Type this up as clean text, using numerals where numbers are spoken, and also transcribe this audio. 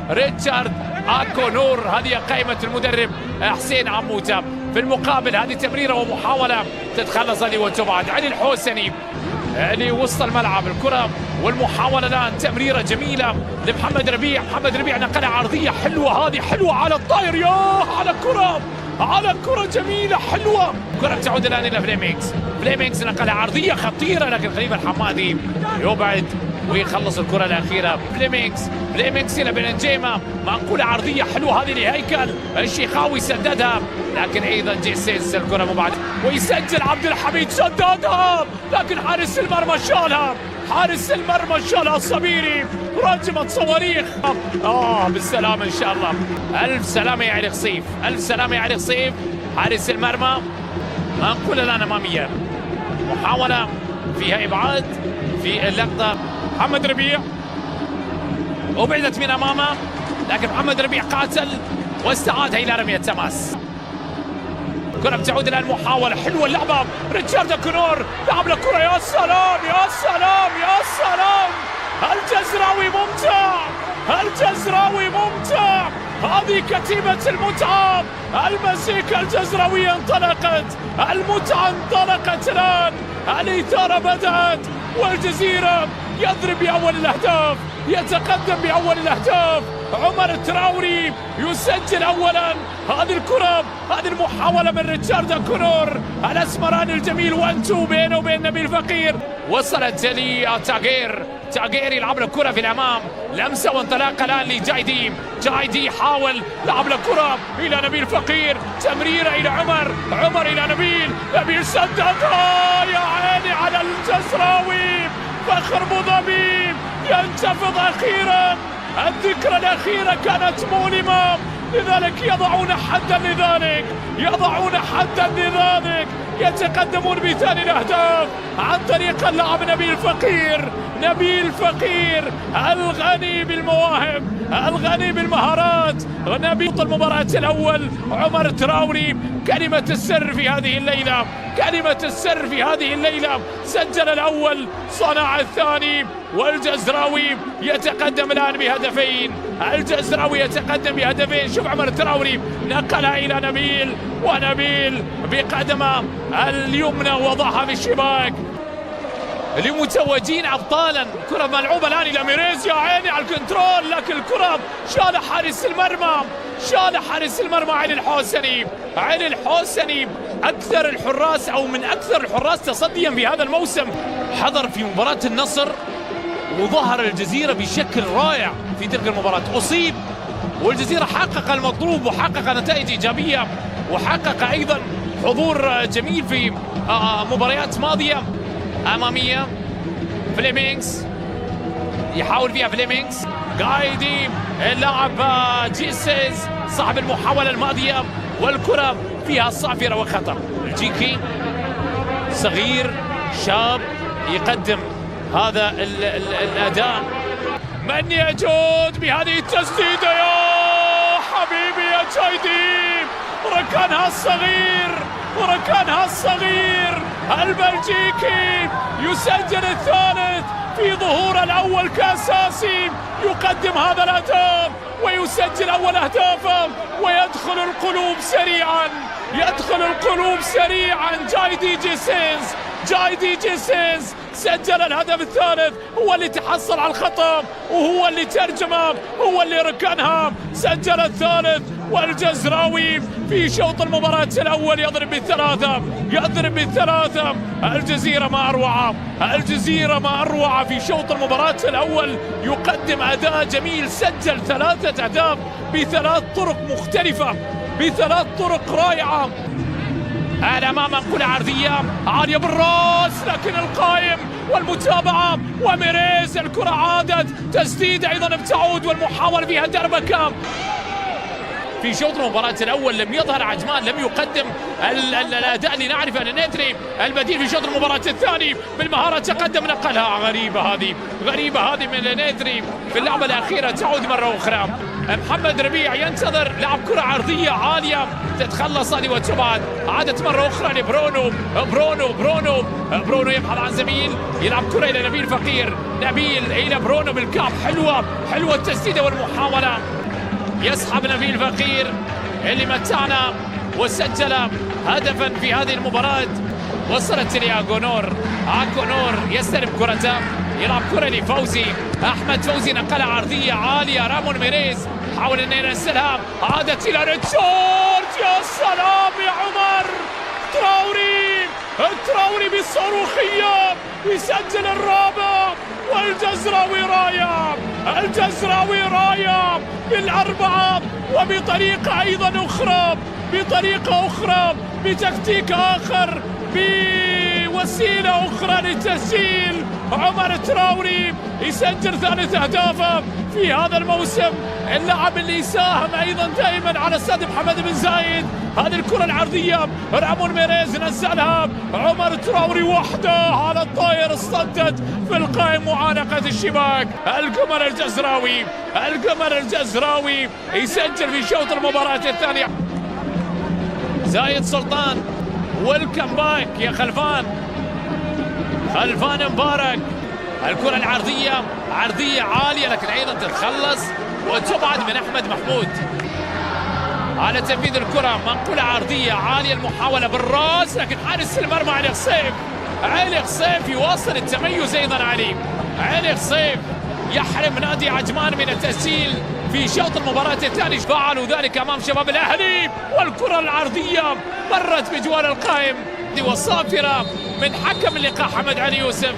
ريتشارد أكونور. هذه قائمة المدرب حسين عموتة. في المقابل هذه تمريرة ومحاولة تتخلص هذه وتبعد. علي الحوسني لوسط الملعب، الكرة والمحاولة الآن، تمريرة جميلة لمحمد ربيع. محمد ربيع نقلها عرضية حلوة، هذه حلوة على الطاير، يا على كرة جميلة حلوة. كرة تعود الآن إلى فليمينغز نقلها عرضية خطيرة، لكن خليفة الحمادي يبعد ويخلص الكرة الأخيرة. فليمينغز إلى بنجيمة، منقولة عرضية حلوة هذه لهيكل الشيخاوي، سددها، لكن أيضا جيسيس الكرة مبعد ويسجل عبد الحميد، سددها، لكن حارس المرمى شالها الصبيري، رجمت صواريخ. بالسلامة إن شاء الله. ألف سلامة يا علي خصيف، ألف سلامة يا علي خصيف. حارس المرمى منقولة الآن أمامية، محاولة فيها إبعاد في اللقطة. محمد ربيع أبعدت من أمامه، لكن محمد ربيع قاتل واستعادها إلى رمية تماس. كرة بتعود الآن، محاولة حلوة اللعبة، ريتشارد أكونور لعب الكرة، يا سلام يا سلام يا سلام. الجزراوي ممتع. هذه كتيبة المتعة، المزيكا الجزراوية انطلقت، المتعة انطلقت الآن، الإثارة بدأت، والجزيرة يضرب بأول الأهداف، يتقدم بأول الأهداف. عمر التراوري يسجل أولا. هذه الكرة، هذه المحاولة من ريتشارد أكونور الأسمراني الجميل، 1-2 بينه وبين نبيل فقير. وصلت تاغير يلعب الكرة في الأمام، لمسة وانطلاقة الآن جايدي يحاول لعب الكرة إلى نبيل فقير، تمريرة إلى عمر إلى نبيل سددها، يا عيني على الجزراوي. فخر ظبي ينتفض أخيرا، الذكرى الأخيرة كانت مؤلمة، لذلك يضعون حدا لذلك، يتقدمون بثاني الأهداف عن طريق اللاعب نبيل فقير الغني بالمواهب، الغني بالمهارات. نبيل المباراة الأول عمر تراوري، كلمة السر في هذه الليلة، سجل الأول، صنع الثاني، والجزراوي يتقدم الآن بهدفين. شوف عمر تراوري نقلها إلى نبيل، ونبيل بقدمه اليمنى وضعها في الشباك. لمتوجين أبطالا، كرة ملعوبة الآن إلى ميريز، يا عيني على الكنترول، لكن الكرة شال حارس المرمى علي الحوسني أكثر الحراس أو من أكثر الحراس تصديا في هذا الموسم. حضر في مباراة النصر وظهر الجزيرة بشكل رائع في تلك المباراة، أصيب والجزيرة حقق المطلوب وحقق نتائج إيجابية، وحقق أيضا حضور جميل في مباريات ماضية أمامية. فليمينغز يحاول فيها، قايدي اللاعب جيسيز صاحب المحاولة الماضية، والكرة فيها صافرة وخطر. الجيكي صغير شاب يقدم هذا الأداء. من يجود بهذه التسديدة يا حبيبي يا جايدي، ركانها الصغير البلجيكي يسجل الثالث في ظهور الأول كأساسي، يقدم هذا الهدف ويسجل أول أهدافه، ويدخل القلوب سريعا. جايدي جيسيز سجل الهدف الثالث، هو اللي تحصل على الخطأ، وهو اللي ترجمه، هو اللي ركنها، سجل الثالث. والجزراوي في شوط المباراة الأول يضرب بالثلاثة. الجزيرة ما أروع في شوط المباراة الأول، يقدم أداء جميل، سجل 3 أهداف ب3 طرق مختلفة، ب3 طرق رائعة. الأمام منقولة عرضية عالية بالراس، لكن القائم والمتابعة، وميريز الكرة عادت، تسديد أيضا بتعود، والمحاولة فيها دربكة. في شوط المباراة الأول لم يظهر عجمان، لم يقدم الأداء اللي نعرفه. النيدري البديل في شوط المباراة الثاني بالمهارة تقدم، نقلها. غريبة هذه من النيدري في اللعبة الأخيرة. تعود مرة أخرى محمد ربيع ينتظر، لعب كرة عرضية عالية تتخلص هذه وتبعد. عادت مرة أخرى لبرونو. برونو يبحث عن زميل، يلعب كرة إلى نبيل فقير. نبيل إلى برونو بالكعب. حلوة التسديدة والمحاولة. يسحب نبيل فقير اللي متعنا وسجل هدفا في هذه المباراة. وصلت لأغونور. يستلم كرته، يلعب كرة لفوزي. أحمد فوزي نقلها عرضية عالية. رامون ميريز حاول أن ينزلها، عادت إلى ريتشارد. يا سلام يا عمر. التراوري بالصاروخية يسجل الرابع، والجزراوي راية بالأربعة، وبطريقة أيضا أخرى، بتكتيك آخر، بوسيلة أخرى للتسجيل. عمر التراوري يسجل ثالث أهدافه في هذا الموسم. اللاعب اللي ساهم أيضا دائما على استاد محمد بن زايد. هذه الكرة العرضية رامون ميريز نزلها، عمر التراوري وحده على الطاير اصطدت في القائم معانقة الشباك. القمر الجزراوي يسجل في شوط المباراة الثانية. زايد سلطان ويلكم باك يا خلفان مبارك. الكرة العرضية عالية لكن أيضا تتخلص وتبعد من أحمد محمود على تنفيذ الكرة. منقولة عرضية عالية، المحاولة بالراس لكن حارس المرمى علي خصيف يواصل التميز أيضا. علي خصيف يحرم نادي عجمان من التسجيل في شوط المباراة الثاني. فعلوا ذلك أمام شباب الأهلي، والكرة العرضية مرت بجوار القائم وصافرة من حكم اللقاء حمد علي يوسف.